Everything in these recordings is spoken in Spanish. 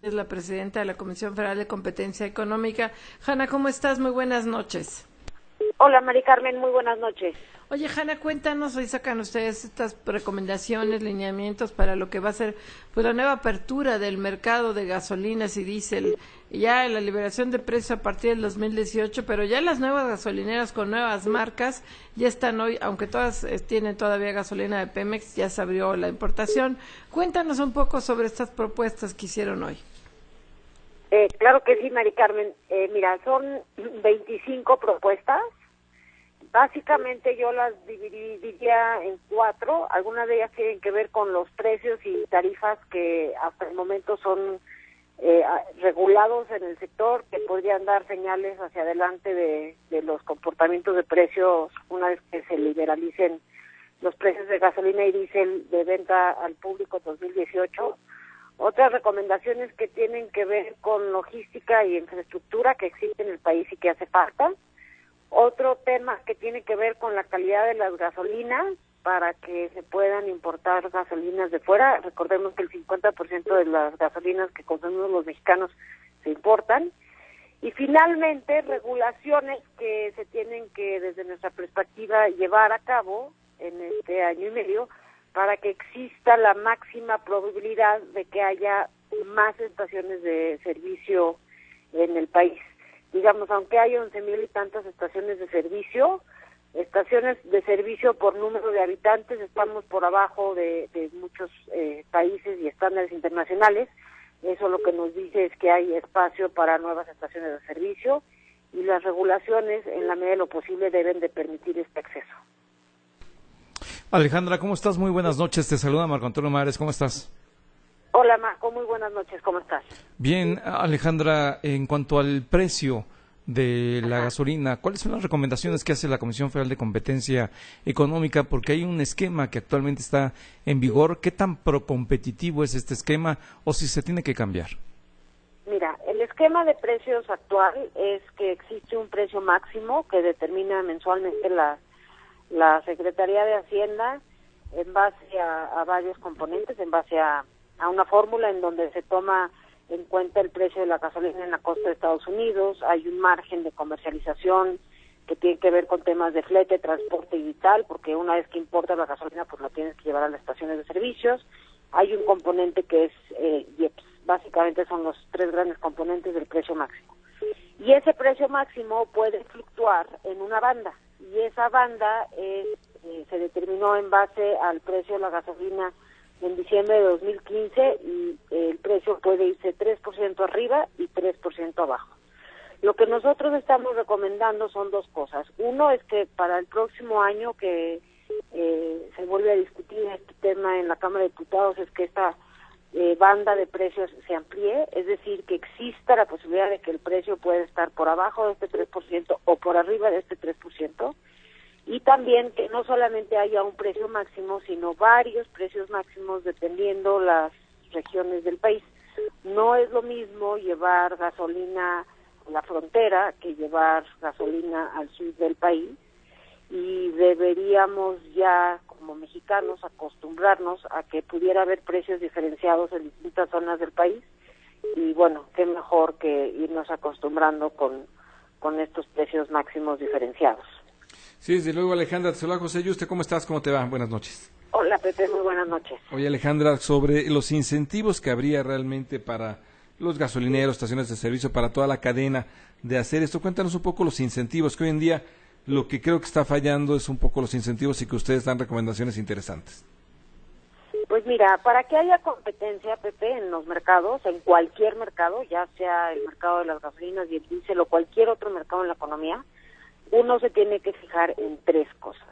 Es la presidenta de la Comisión Federal de Competencia Económica. Hanna, ¿cómo estás? Muy buenas noches. Hola, Mari Carmen, muy buenas noches. Oye, Hanna, cuéntanos, hoy sacan ustedes estas recomendaciones, lineamientos para lo que va a ser pues la nueva apertura del mercado de gasolinas y diésel, ya la liberación de precios a partir del 2018, pero ya las nuevas gasolineras con nuevas marcas ya están hoy, aunque todas tienen todavía gasolina de Pemex, ya se abrió la importación. Cuéntanos un poco sobre estas propuestas que hicieron hoy. Claro que sí, Mari Carmen. Mira, son 25 propuestas. Básicamente yo las dividiría en 4. Algunas de ellas tienen que ver con los precios y tarifas que hasta el momento son regulados en el sector, que podrían dar señales hacia adelante de los comportamientos de precios una vez que se liberalicen los precios de gasolina y diésel de venta al público 2018. Otras recomendaciones que tienen que ver con logística y infraestructura que existe en el país y que hace falta. Otro tema que tiene que ver con la calidad de las gasolinas para que se puedan importar gasolinas de fuera. Recordemos que el 50% de las gasolinas que consumimos los mexicanos se importan. Y finalmente, regulaciones que se tienen que, desde nuestra perspectiva, llevar a cabo en este año y medio para que exista la máxima probabilidad de que haya más estaciones de servicio en el país. Digamos, aunque hay 11,000 y tantas estaciones de servicio por número de habitantes, estamos por abajo de muchos países y estándares internacionales. Eso lo que nos dice es que hay espacio para nuevas estaciones de servicio y las regulaciones, en la medida de lo posible, deben de permitir este acceso. Alejandra, ¿cómo estás? Muy buenas noches. Te saluda Marco Antonio Mares. ¿Cómo estás? Hola, Marco. Muy buenas noches. ¿Cómo estás? Bien, Alejandra, en cuanto al precio de la gasolina, ¿cuáles son las recomendaciones que hace la Comisión Federal de Competencia Económica? Porque hay un esquema que actualmente está en vigor. ¿Qué tan procompetitivo es este esquema o si se tiene que cambiar? Mira, el esquema de precios actual es que existe un precio máximo que determina mensualmente la Secretaría de Hacienda en base a varios componentes, en base a una fórmula en donde se toma en cuenta el precio de la gasolina en la costa de Estados Unidos. Hay un margen de comercialización que tiene que ver con temas de flete, transporte y tal, porque una vez que importas la gasolina, pues la tienes que llevar a las estaciones de servicios. Hay un componente que es IEPS. Básicamente son los 3 grandes componentes del precio máximo. Y ese precio máximo puede fluctuar en una banda. Y esa banda se determinó en base al precio de la gasolina en diciembre de 2015 y el precio puede irse 3% arriba y 3% abajo. Lo que nosotros estamos recomendando son 2 cosas. Uno es que para el próximo año que se vuelve a discutir este tema en la Cámara de Diputados es que esta banda de precios se amplíe, es decir, que exista la posibilidad de que el precio pueda estar por abajo de este 3% o por arriba de este 3%, y también que no solamente haya un precio máximo, sino varios precios máximos dependiendo las regiones del país. No es lo mismo llevar gasolina a la frontera que llevar gasolina al sur del país, y deberíamos ya como mexicanos acostumbrarnos a que pudiera haber precios diferenciados en distintas zonas del país, y bueno, qué mejor que irnos acostumbrando con estos precios máximos diferenciados. Sí, desde luego, Alejandra. Te saluda José Yuste. ¿Cómo estás? ¿Cómo te va? Buenas noches. Hola, Pepe. Muy buenas noches. Oye, Alejandra, sobre los incentivos que habría realmente para los gasolineros, estaciones de servicio, para toda la cadena de hacer esto. Cuéntanos un poco los incentivos, que hoy en día lo que creo que está fallando es un poco los incentivos y que ustedes dan recomendaciones interesantes. Pues mira, para que haya competencia, Pepe, en los mercados, en cualquier mercado, ya sea el mercado de las gasolinas y el diésel o cualquier otro mercado en la economía, uno se tiene que fijar en 3 cosas.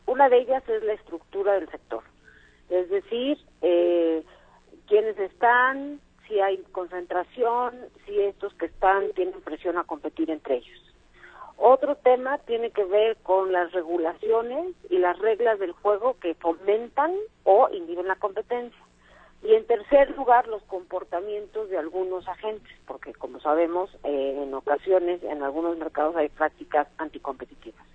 Una de ellas es la estructura del sector, es decir, quiénes están, si hay concentración, si estos que están tienen presión a competir entre ellos. Otro tema tiene que ver con las regulaciones y las reglas del juego que fomentan o inhiben la competencia. Y en tercer lugar, los comportamientos de algunos agentes, porque como sabemos, en ocasiones en algunos mercados hay prácticas anticompetitivas.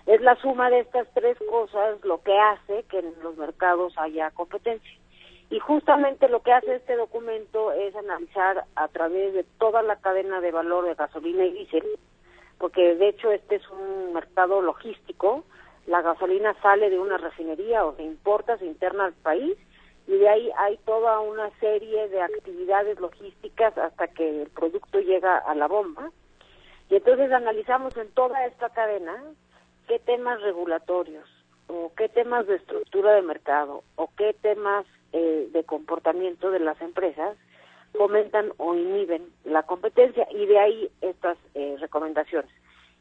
Es la suma de estas 3 cosas lo que hace que en los mercados haya competencia. Y justamente lo que hace este documento es analizar a través de toda la cadena de valor de gasolina y diésel, porque de hecho este es un mercado logístico. La gasolina sale de una refinería o se importa, se interna al país, y de ahí hay toda una serie de actividades logísticas hasta que el producto llega a la bomba. Y entonces analizamos en toda esta cadena qué temas regulatorios, o qué temas de estructura de mercado, o qué temas de comportamiento de las empresas fomentan o inhiben la competencia, y de ahí estas recomendaciones.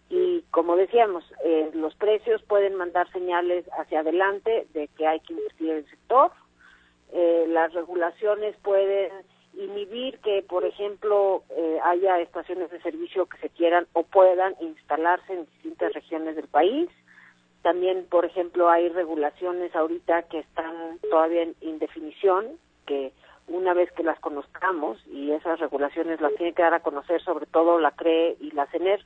Y como decíamos, los precios pueden mandar señales hacia adelante de que hay que invertir en el sector. Las regulaciones pueden inhibir que, por ejemplo, haya estaciones de servicio que se quieran o puedan instalarse en distintas regiones del país. También, por ejemplo, hay regulaciones ahorita que están todavía en indefinición, que una vez que las conozcamos, y esas regulaciones las tiene que dar a conocer sobre todo la CRE y la CENER,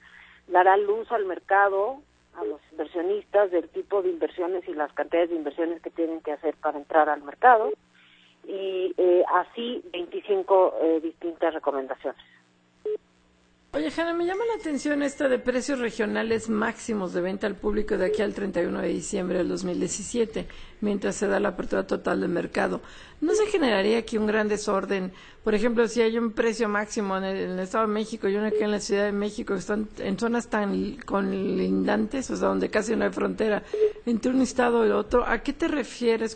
dará luz al mercado, a los inversionistas, del tipo de inversiones y las cantidades de inversiones que tienen que hacer para entrar al mercado, y así 25 distintas recomendaciones. Oye, Hanna, me llama la atención esta de precios regionales máximos de venta al público de aquí al 31 de diciembre del 2017, mientras se da la apertura total del mercado. ¿No se generaría aquí un gran desorden? Por ejemplo, si hay un precio máximo en el Estado de México y uno aquí en la Ciudad de México, que están en zonas tan colindantes, o sea, donde casi no hay frontera entre un estado y otro, ¿a qué te refieres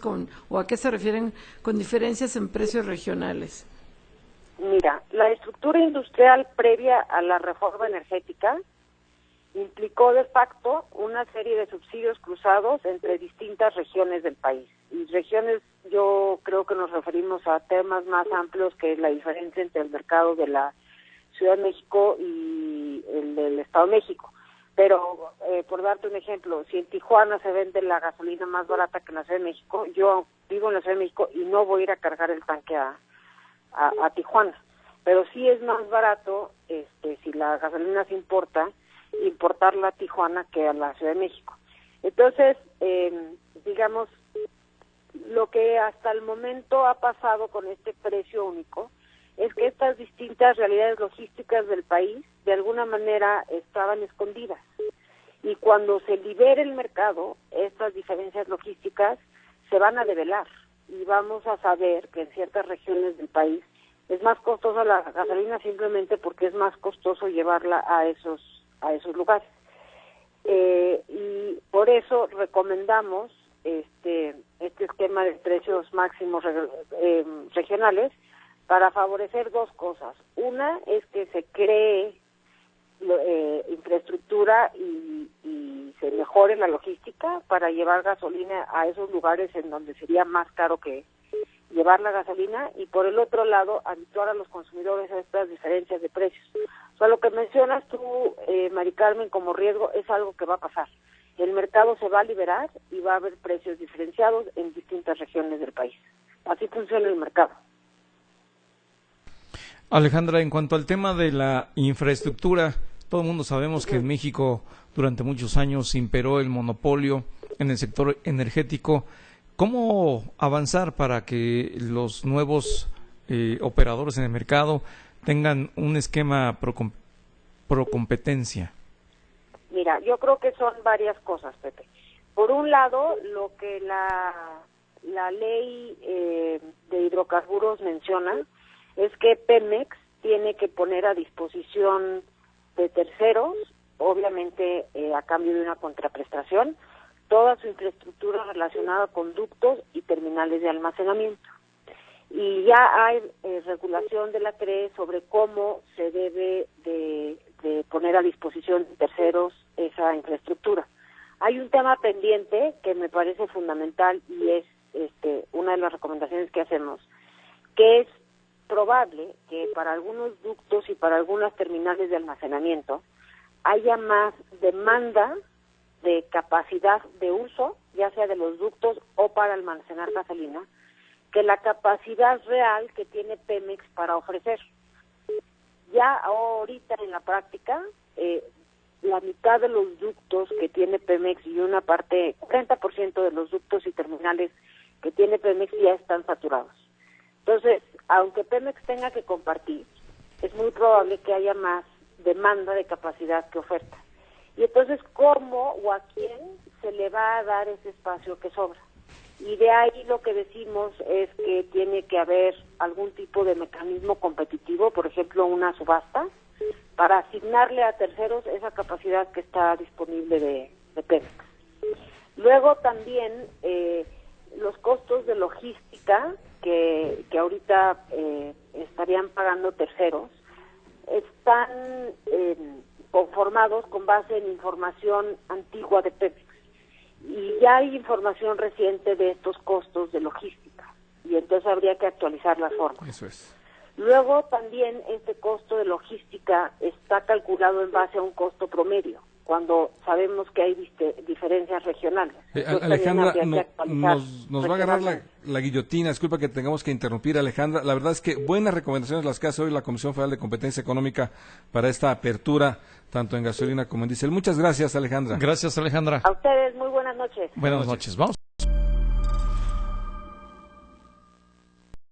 o a qué se refieren con diferencias en precios regionales? Mira, la estructura industrial previa a la reforma energética implicó de facto una serie de subsidios cruzados entre distintas regiones del país. Y regiones, yo creo que nos referimos a temas más amplios que la diferencia entre el mercado de la Ciudad de México y el del Estado de México. Pero, por darte un ejemplo, si en Tijuana se vende la gasolina más barata que en la Ciudad de México, yo vivo en la Ciudad de México y no voy a ir a cargar el tanque a Tijuana, pero sí es más barato, si la gasolina se importa, importarla a Tijuana que a la Ciudad de México. Entonces, digamos, lo que hasta el momento ha pasado con este precio único es que estas distintas realidades logísticas del país de alguna manera estaban escondidas, y cuando se libere el mercado, estas diferencias logísticas se van a develar, y vamos a saber que en ciertas regiones del país es más costosa la gasolina simplemente porque es más costoso llevarla a esos lugares. Y por eso recomendamos este esquema de precios máximos regionales para favorecer dos cosas. Una es que se cree infraestructura y se mejore la logística para llevar gasolina a esos lugares en donde sería más caro que llevar la gasolina, y por el otro lado habituar a los consumidores a estas diferencias de precios. O sea, lo que mencionas tú, Mari Carmen, como riesgo es algo que va a pasar. El mercado se va a liberar y va a haber precios diferenciados en distintas regiones del país. Así funciona el mercado. Alejandra, en cuanto al tema de la infraestructura, todo el mundo sabemos que en México durante muchos años imperó el monopolio en el sector energético. ¿Cómo avanzar para que los nuevos operadores en el mercado tengan un esquema pro competencia? Mira, yo creo que son varias cosas, Pepe. Por un lado, lo que la ley de hidrocarburos menciona es que Pemex tiene que poner a disposición de terceros, obviamente a cambio de una contraprestación, toda su infraestructura relacionada con ductos y terminales de almacenamiento. Y ya hay regulación de la CRE sobre cómo se debe de poner a disposición de terceros esa infraestructura. Hay un tema pendiente que me parece fundamental y es una de las recomendaciones que hacemos, que es probable que para algunos ductos y para algunas terminales de almacenamiento haya más demanda de capacidad de uso, ya sea de los ductos o para almacenar gasolina, que la capacidad real que tiene Pemex para ofrecer. Ya ahorita en la práctica, la mitad de los ductos que tiene Pemex y una parte, 40% de los ductos y terminales que tiene Pemex ya están saturados. Entonces, aunque Pemex tenga que compartir, es muy probable que haya más demanda de capacidad que oferta. Y entonces, ¿cómo o a quién se le va a dar ese espacio que sobra? Y de ahí lo que decimos es que tiene que haber algún tipo de mecanismo competitivo, por ejemplo, una subasta, para asignarle a terceros esa capacidad que está disponible de Pemex. Luego también los costos de logística que ahorita estarían pagando terceros están conformados con base en información antigua de Pemex. Y ya hay información reciente de estos costos de logística, y entonces habría que actualizar las formas. Eso es. Luego también este costo de logística está calculado en base a un costo promedio, cuando sabemos que hay diferencias regionales. Alejandra, nos va a agarrar la guillotina, disculpa que tengamos que interrumpir, Alejandra. La verdad es que buenas recomendaciones las que hace hoy la Comisión Federal de Competencia Económica para esta apertura, tanto en gasolina como en diésel. Muchas gracias, Alejandra. Gracias, Alejandra. A ustedes, muy buenas noches. Buenas noches. Vamos.